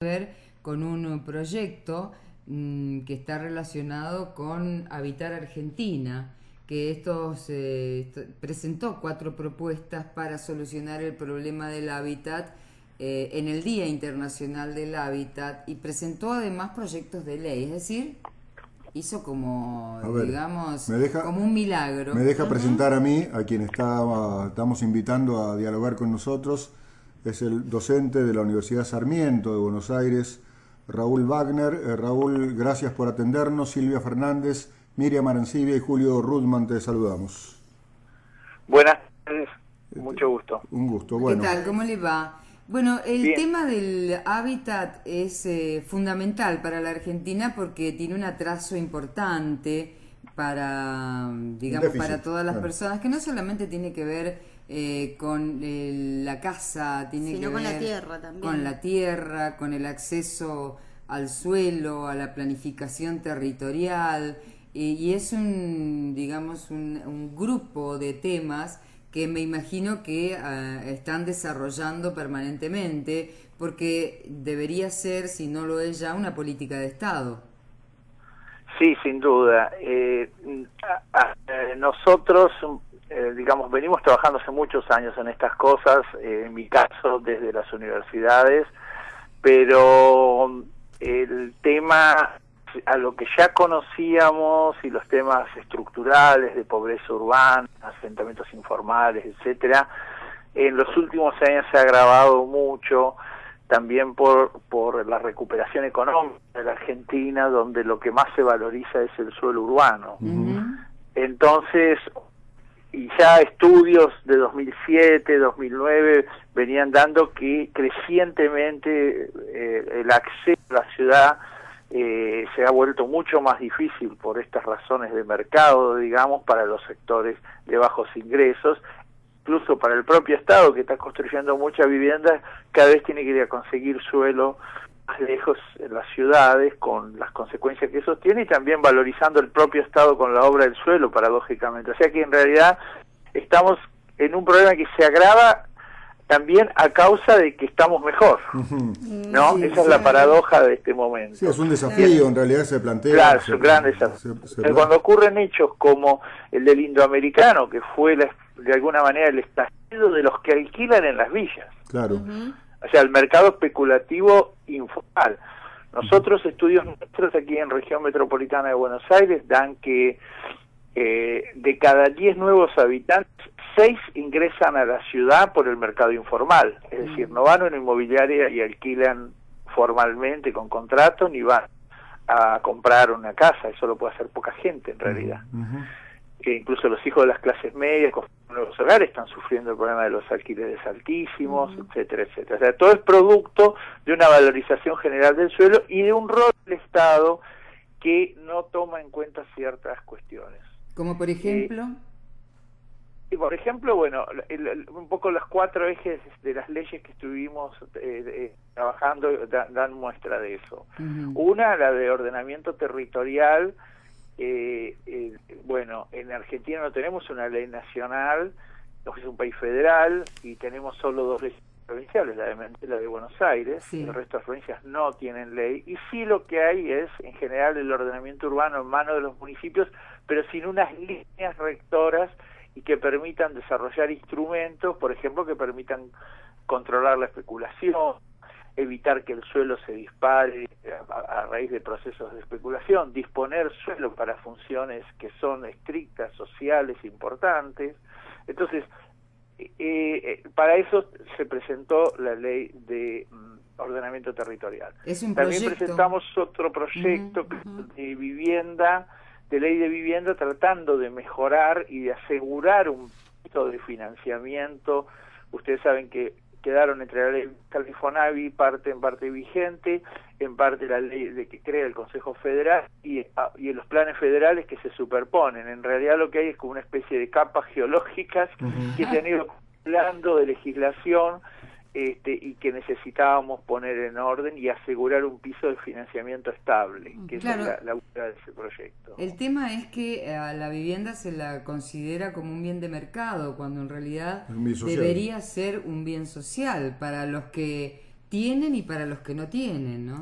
ver con un proyecto que está relacionado con Habitar Argentina, que presentó 4 propuestas para solucionar el problema del hábitat en el Día Internacional del Hábitat, y presentó además proyectos de ley, es decir, hizo como, digamos, como un milagro. Me deja presentar a mí, a quien estamos invitando a dialogar con nosotros. Es el docente de la Universidad Sarmiento de Buenos Aires, Raúl Wagner. Raúl, gracias por atendernos. Silvia Fernández, Miriam Arancibia y Julio Rudman, te saludamos. Buenas tardes, mucho gusto. Un gusto. Bueno. ¿Qué tal? ¿Cómo le va? Bueno, el tema del hábitat es fundamental para la Argentina porque tiene un atraso importante para, digamos, para todas las personas, que no solamente tiene que ver con la casa, sino con la tierra también. Con la tierra, con el acceso al suelo, a la planificación territorial, y es digamos, un grupo de temas que me imagino que están desarrollando permanentemente, porque debería ser, si no lo es ya, una política de Estado. Sí, sin duda. Nosotros, digamos, venimos trabajando hace muchos años en estas cosas, en mi caso desde las universidades, pero el tema a lo que ya conocíamos y los temas estructurales de pobreza urbana, asentamientos informales, etcétera, en los últimos años se ha agravado mucho, también por la recuperación económica de la Argentina, donde lo que más se valoriza es el suelo urbano. Entonces, y ya estudios de 2007, 2009 venían dando que crecientemente el acceso a la ciudad se ha vuelto mucho más difícil por estas razones de mercado, digamos, para los sectores de bajos ingresos, incluso para el propio Estado, que está construyendo muchas viviendas, cada vez tiene que ir a conseguir suelo más lejos en las ciudades, con las consecuencias que eso tiene, y también valorizando el propio Estado con la obra del suelo, paradójicamente. O sea que en realidad estamos en un problema que se agrava también a causa de que estamos mejor, ¿no? Esa es la paradoja de este momento. Sí, es un desafío, en realidad se plantea. Claro, es un gran desafío. Cuando ocurren hechos como el del indoamericano, que fue de alguna manera el estallido de los que alquilan en las villas. Claro. O sea, el mercado especulativo informal. Nosotros, estudios nuestros aquí en Región Metropolitana de Buenos Aires, dan que de cada 10 nuevos habitantes, 6 ingresan a la ciudad por el mercado informal, es decir, no van a una inmobiliaria y alquilan formalmente con contrato, ni van a comprar una casa, eso lo puede hacer poca gente en realidad. Que incluso los hijos de las clases medias con nuevos hogares están sufriendo el problema de los alquileres altísimos, etcétera, etcétera. O sea, todo es producto de una valorización general del suelo y de un rol del Estado que no toma en cuenta ciertas cuestiones. ¿Como por ejemplo? Y por ejemplo, bueno, un poco los 4 ejes de las leyes que estuvimos trabajando dan muestra de eso. Una, la de ordenamiento territorial. Bueno, en Argentina no tenemos una ley nacional, es un país federal, y tenemos solo 2 leyes provinciales, la de Buenos Aires, el resto de las provincias no tienen ley, y sí lo que hay es, en general, el ordenamiento urbano en manos de los municipios, pero sin unas líneas rectoras y que permitan desarrollar instrumentos, por ejemplo, que permitan controlar la especulación, evitar que el suelo se dispare a raíz de procesos de especulación, disponer suelo para funciones que son estrictas, sociales, importantes. Entonces, para eso se presentó la ley de ordenamiento territorial. También presentamos otro proyecto de vivienda, de ley de vivienda, tratando de mejorar y de asegurar un poquito de financiamiento. Ustedes saben que quedaron entre la ley Califonavi, en parte vigente, en parte la ley de que crea el Consejo Federal y en los planes federales que se superponen. En realidad lo que hay es como una especie de capas geológicas que se han ido acumulando de legislación y que necesitábamos poner en orden y asegurar un piso de financiamiento estable, que es la búsqueda de ese proyecto. El tema es que a la vivienda se la considera como un bien de mercado, cuando en realidad debería ser un bien social para los que tienen y para los que no tienen, ¿no?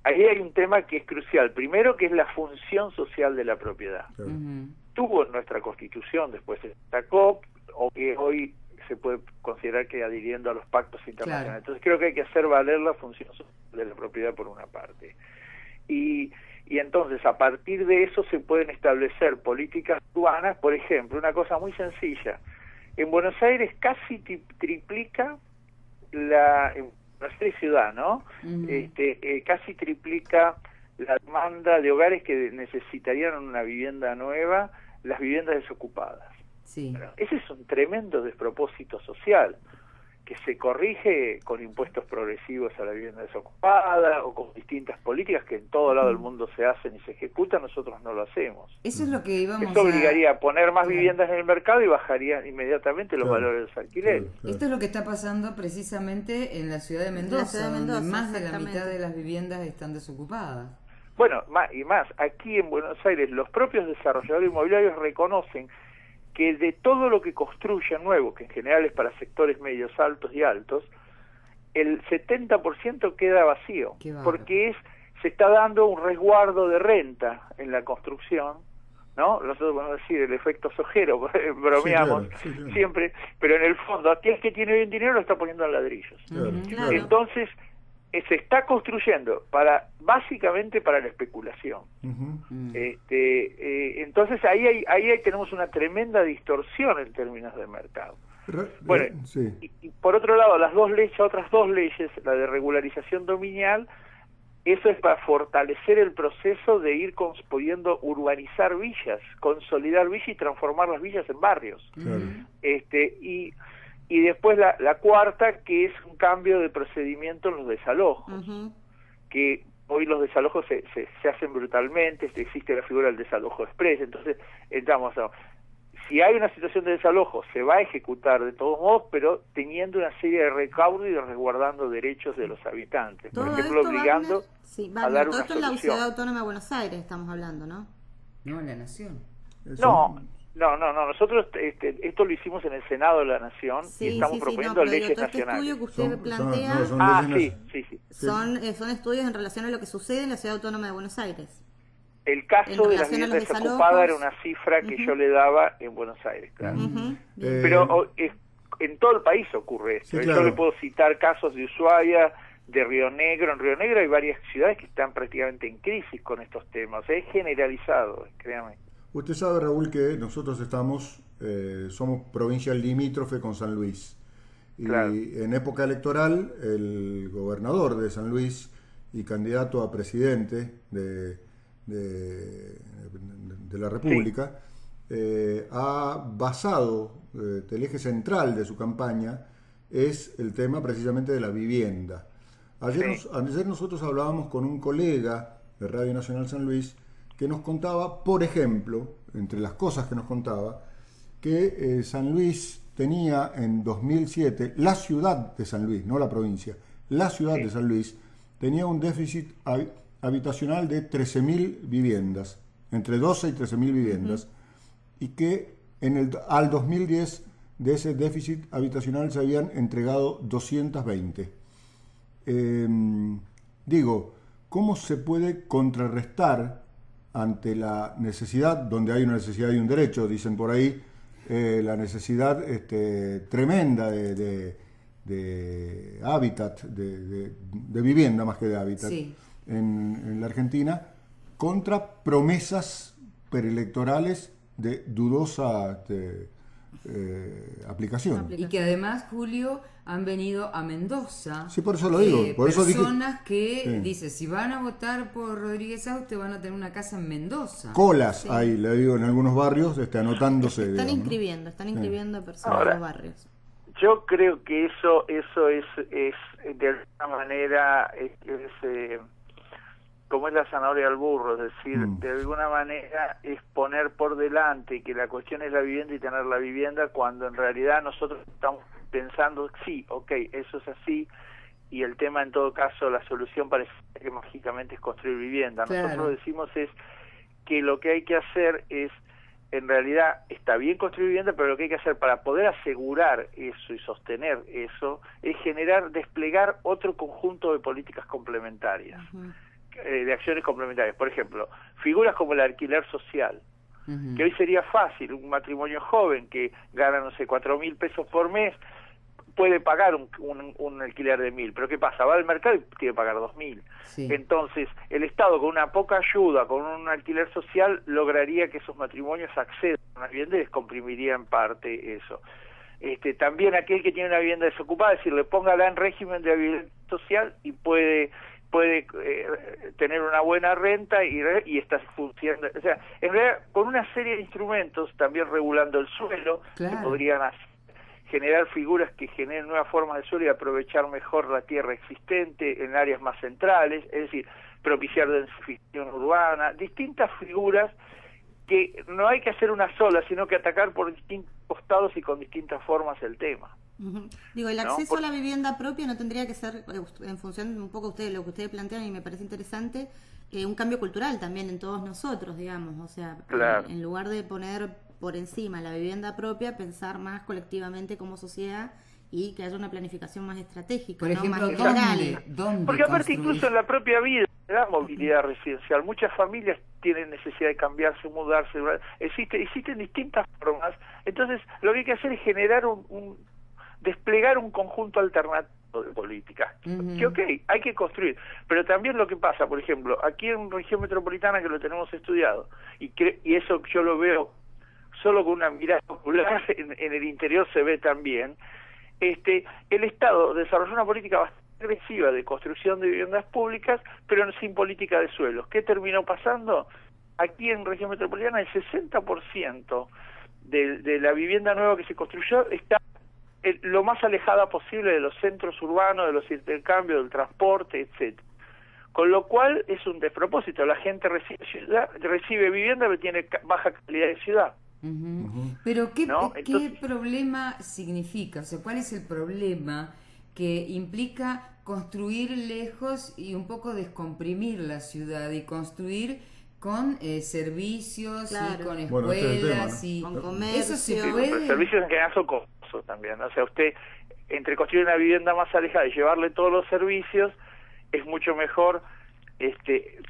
Ahí hay un tema que es crucial. Primero, que es la función social de la propiedad. Claro. Tuvo en nuestra Constitución, después se sacó, o que hoy se puede considerar que adhiriendo a los pactos internacionales. Claro. Entonces creo que hay que hacer valer la función social de la propiedad por una parte. Y entonces a partir de eso se pueden establecer políticas urbanas, por ejemplo, una cosa muy sencilla. En Buenos Aires casi triplica en Buenos Aires ciudad, ¿no? Casi triplica la demanda de hogares que necesitarían una vivienda nueva, las viviendas desocupadas. Sí. Bueno, ese es un tremendo despropósito social que se corrige con impuestos progresivos a la vivienda desocupada o con distintas políticas que en todo lado del mundo se hacen y se ejecutan. Nosotros no lo hacemos. Eso es lo que íbamos Eso obligaría a poner más Claro. viviendas en el mercado y bajaría inmediatamente los Claro. valores de los alquileres. Claro. Esto es lo que está pasando precisamente en la ciudad de Mendoza, En la ciudad de Mendoza, donde más de la exactamente. mitad de las viviendas están desocupadas. Bueno, más, aquí en Buenos Aires los propios desarrolladores inmobiliarios reconocen que de todo lo que construyen nuevo, que en general es para sectores medios, altos y altos, el 70% queda vacío, Qué bárbaro. porque se está dando un resguardo de renta en la construcción, ¿no? Nosotros vamos a decir el efecto sojero, bromeamos Sí, claro. siempre, pero en el fondo aquel que tiene bien dinero lo está poniendo en ladrillos. Claro, Claro. Entonces, se está construyendo básicamente para la especulación. Ujú. Entonces ahí tenemos una tremenda distorsión en términos de mercado. Bueno, Sí. y por otro lado, otras dos leyes, la de regularización dominial, eso es para fortalecer el proceso de ir pudiendo urbanizar villas, consolidar villas y transformar las villas en barrios. Claro. Y después la cuarta, que es un cambio de procedimiento en los desalojos, Ujú. que hoy los desalojos se hacen brutalmente, existe la figura del desalojo express, entonces entramos a... Si hay una situación de desalojo, se va a ejecutar de todos modos, pero teniendo una serie de recaudos y resguardando derechos de los habitantes. Por Todo ejemplo, esto, obligando Wagner, sí, a Wagner, dar todo una esto en la solución. Ciudad Autónoma de Buenos Aires estamos hablando, ¿no? No, en la Nación. Eso- No, nosotros esto lo hicimos en el Senado de la Nación y estamos proponiendo pero digo, leyes todo este nacionales. estudio que usted Son- plantea no, son Sí, leyes sí. son estudios en relación a lo que sucede en la Ciudad Autónoma de Buenos Aires. El caso En de las relación a los viviendas desocupadas era desalojos. una cifra que Ujú. yo le daba en Buenos Aires, claro. Ujú. Bien. Pero en todo el país ocurre esto. Sí, claro. Yo le puedo citar casos de Ushuaia, de Río Negro. En Río Negro hay varias ciudades que están prácticamente en crisis con estos temas. Es generalizado, créame. Usted sabe, Raúl, que nosotros somos provincia limítrofe con San Luis. Y Claro. en época electoral, el gobernador de San Luis y candidato a presidente de la República, ha basado, el eje central de su campaña es el tema precisamente de la vivienda. Ayer, Sí. ayer nosotros hablábamos con un colega de Radio Nacional San Luis que nos contaba, por ejemplo, entre las cosas que nos contaba, que San Luis tenía en 2007, la ciudad de San Luis, no la provincia, la ciudad Sí. de San Luis tenía un déficit habitacional de 13.000 viviendas, entre 12 y 13.000 viviendas, y que al 2010 de ese déficit habitacional se habían entregado 220. Digo, ¿cómo se puede contrarrestar ante la necesidad, donde hay una necesidad y un derecho, dicen por ahí, la necesidad tremenda de hábitat, de vivienda más que de hábitat, Sí. en la Argentina, contra promesas preelectorales de dudosa aplicación? Y que además, Julio, han venido a Mendoza. Sí, por eso lo digo, por eso dije- personas que, Sí. dice, si van a votar por Rodríguez Aute, van a tener una casa en Mendoza. Colas hay, le digo, en algunos barrios, anotándose. Están digamos, ¿no? inscribiendo personas Ahora, en los barrios. Yo creo que eso es de alguna manera como es la zanahoria al burro, es decir, de alguna manera es poner por delante que la cuestión es la vivienda y tener la vivienda, cuando en realidad nosotros estamos pensando, sí, ok, eso es así, y el tema en todo caso, la solución parece que mágicamente es construir vivienda. Claro. Nosotros decimos es que lo que hay que hacer es en realidad está bien construir vivienda, pero lo que hay que hacer para poder asegurar eso y sostener eso es desplegar otro conjunto de políticas complementarias, de acciones complementarias. Por ejemplo, figuras como el alquiler social, que hoy sería fácil, un matrimonio joven que gana, no sé, 4.000 pesos por mes, puede pagar un alquiler de 1.000, pero ¿qué pasa? Va al mercado y tiene que pagar 2.000. Sí. Entonces, el Estado con una poca ayuda, con un alquiler social, lograría que esos matrimonios accedan a una vivienda y descomprimiría en parte eso. También aquel que tiene una vivienda desocupada, es decir, le póngala en régimen de vivienda social y puede tener una buena renta y está funcionando. O sea, en realidad, con una serie de instrumentos, también regulando el suelo, claro, que podrían generar figuras que generen nuevas formas de suelo y aprovechar mejor la tierra existente en áreas más centrales, es decir, propiciar densificación urbana, distintas figuras que no hay que hacer una sola, sino que atacar por distintos costados y con distintas formas el tema. Digo, el acceso a la vivienda propia no tendría que ser, en función de un poco lo que ustedes plantean, y me parece interesante, un cambio cultural también en todos nosotros, digamos, o sea, claro, en lugar de poner por encima la vivienda propia, pensar más colectivamente como sociedad y que haya una planificación más estratégica, por ejemplo, más general. ¿Dónde porque aparte incluso en la propia vida la movilidad residencial, muchas familias tienen necesidad de cambiarse, mudarse, existen distintas formas. Entonces lo que hay que hacer es generar desplegar un conjunto alternativo de políticas, que hay que construir, pero también lo que pasa, por ejemplo, aquí en región metropolitana, que lo tenemos estudiado, y eso yo lo veo solo con una mirada popular, en el interior se ve también, el Estado desarrolló una política bastante agresiva de construcción de viviendas públicas, pero sin política de suelos. ¿Qué terminó pasando? Aquí en región metropolitana el 60% de la vivienda nueva que se construyó está lo más alejada posible de los centros urbanos, de los intercambios, del transporte, etcétera. Con lo cual es un despropósito. La gente recibe vivienda pero tiene baja calidad de ciudad. Pero ¿qué problema significa? O sea, ¿cuál es el problema que implica construir lejos y un poco descomprimir la ciudad y construir con servicios, claro, y con escuelas, y con comercio? Eso se puede. Los servicios en general son costosos también, ¿no? O sea, usted, entre construir una vivienda más alejada y llevarle todos los servicios, es mucho mejor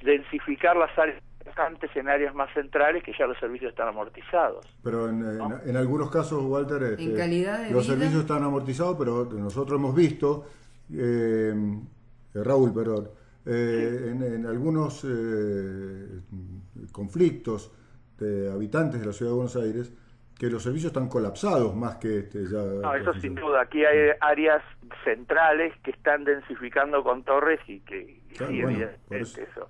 densificar las áreas antes en áreas más centrales, que ya los servicios están amortizados. Pero en algunos casos, Walter, en calidad de los vida, servicios están amortizados, pero nosotros hemos visto, Raúl, perdón, en algunos conflictos de habitantes de la ciudad de Buenos Aires, que los servicios están colapsados más que No, eso sin duda. Aquí hay áreas centrales que están densificando con torres y que claro, sí, bueno, evidentemente eso.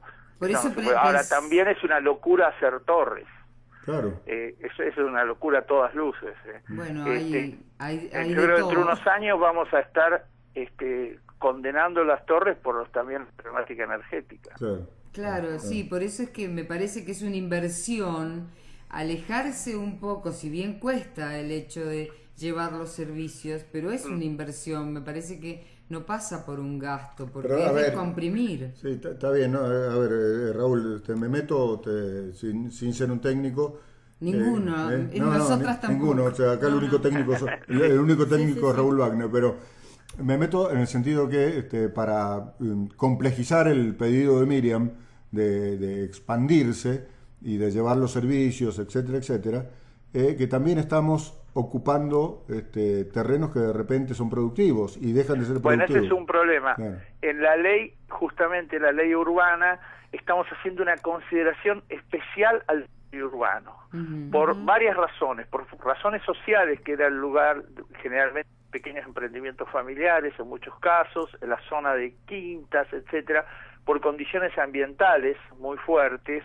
Ahora también es una locura hacer torres. Claro. Eso es una locura a todas luces. Bueno, hay yo creo que dentro de unos años vamos a estar condenando las torres por también la problemática energética. Claro, sí, por eso es que me parece que es una inversión alejarse un poco, si bien cuesta el hecho de llevar los servicios, pero es una inversión, me parece que no pasa por un gasto, porque es descomprimir. Sí, está bien, ¿no? A ver, Raúl, me meto sin ser un técnico. Ninguno, nosotras tampoco. Ninguno, o sea, acá el único técnico es Raúl Wagner, pero me meto en el sentido que para complejizar el pedido de Miriam de expandirse y de llevar los servicios, etcétera, etcétera, que también estamos ocupando terrenos que de repente son productivos y dejan de ser productivos. Bueno, ese es un problema. Claro. En la ley, justamente la ley urbana, estamos haciendo una consideración especial al urbano, por varias razones, por razones sociales, que era el lugar generalmente pequeños emprendimientos familiares en muchos casos, en la zona de quintas, etcétera, por condiciones ambientales muy fuertes.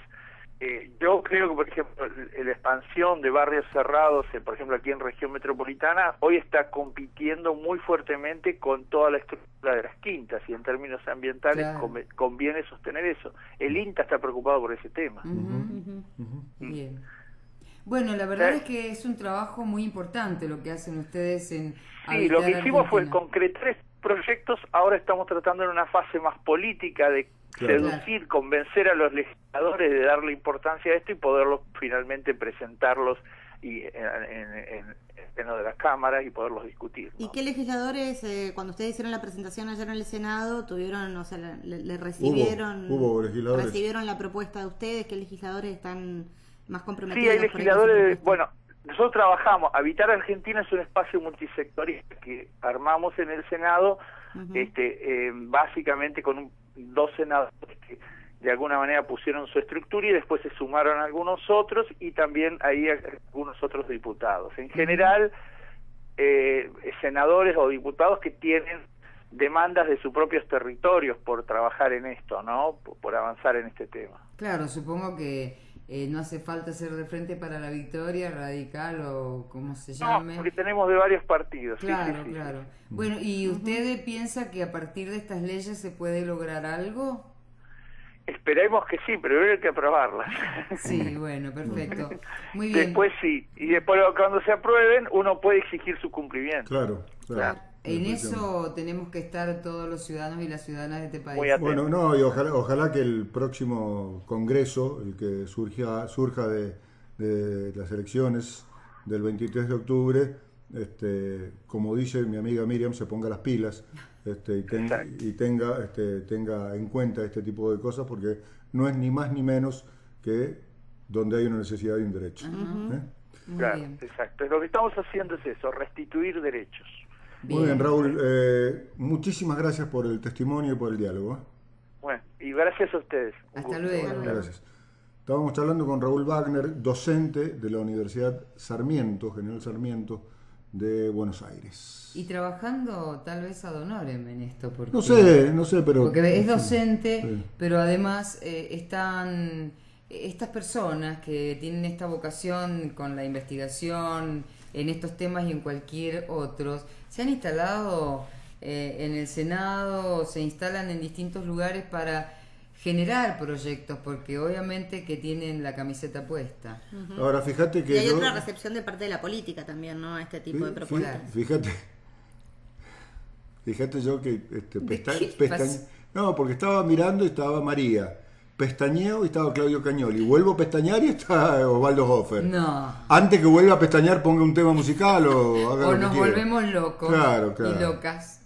Yo creo que, por ejemplo, la expansión de barrios cerrados, por ejemplo, aquí en región metropolitana, hoy está compitiendo muy fuertemente con toda la estructura de las quintas, y en términos ambientales conviene sostener eso. El INTA está preocupado por ese tema. Bien. Bueno, la verdad es que es un trabajo muy importante lo que hacen ustedes en lo que hicimos fue concretar estos proyectos. Ahora estamos tratando en una fase más política de seducir, convencer a los legisladores de darle importancia a esto y poderlos finalmente presentarlos en de las cámaras y poderlos discutir, ¿no? ¿Y qué legisladores, cuando ustedes hicieron la presentación ayer en el Senado, tuvieron, o sea, le recibieron, hubo legisladores, recibieron la propuesta de ustedes? ¿Qué legisladores están más comprometidos? Sí, hay legisladores, bueno, nosotros trabajamos, Habitar Argentina es un espacio multisectorial que armamos en el Senado, básicamente con dos senadores que de alguna manera pusieron su estructura y después se sumaron algunos otros y también ahí algunos otros diputados. En general, senadores o diputados que tienen demandas de sus propios territorios por trabajar en esto, ¿no? Por avanzar en este tema. Claro, supongo que no hace falta ser de Frente para la Victoria, Radical o como se llame. No, porque tenemos de varios partidos. Claro, sí. claro. Bueno, ¿y usted piensa que a partir de estas leyes se puede lograr algo? Esperemos que sí, pero hay que aprobarlas. Sí, bueno, perfecto. Muy bien. Después sí, y después cuando se aprueben uno puede exigir su cumplimiento. Claro. En eso tenemos que estar todos los ciudadanos y las ciudadanas de este país. Bueno, no, y ojalá que el próximo congreso, el que surja de las elecciones del 23 de octubre, como dice mi amiga Miriam, se ponga las pilas y tenga en cuenta este tipo de cosas, porque no es ni más ni menos que donde hay una necesidad y un derecho. Claro, exacto. Lo que estamos haciendo es eso, restituir derechos. Muy bien, Raúl, muchísimas gracias por el testimonio y por el diálogo. Bueno, y gracias a ustedes. Hasta luego. Gracias. Estábamos charlando con Raúl Wagner, docente de la Universidad Sarmiento, General Sarmiento, de Buenos Aires. Y trabajando tal vez ad honorem en esto. Porque, no sé, pero... Porque es docente, sí. Pero además están estas personas que tienen esta vocación con la investigación en estos temas y en cualquier otros, se han instalado en el Senado, se instalan en distintos lugares para generar proyectos, porque obviamente que tienen la camiseta puesta. Ahora, fíjate que... Y hay otra recepción de parte de la política también, ¿no? A este tipo de propuestas. Fíjate yo que... No, porque estaba mirando y estaba María. Pestañeo y estaba Claudio Cañoli. Vuelvo a pestañear y está Osvaldo Hofer. No. Antes que vuelva a pestañear, ponga un tema musical o haga o lo que nos quiera. volvemos locos Claro. y locas.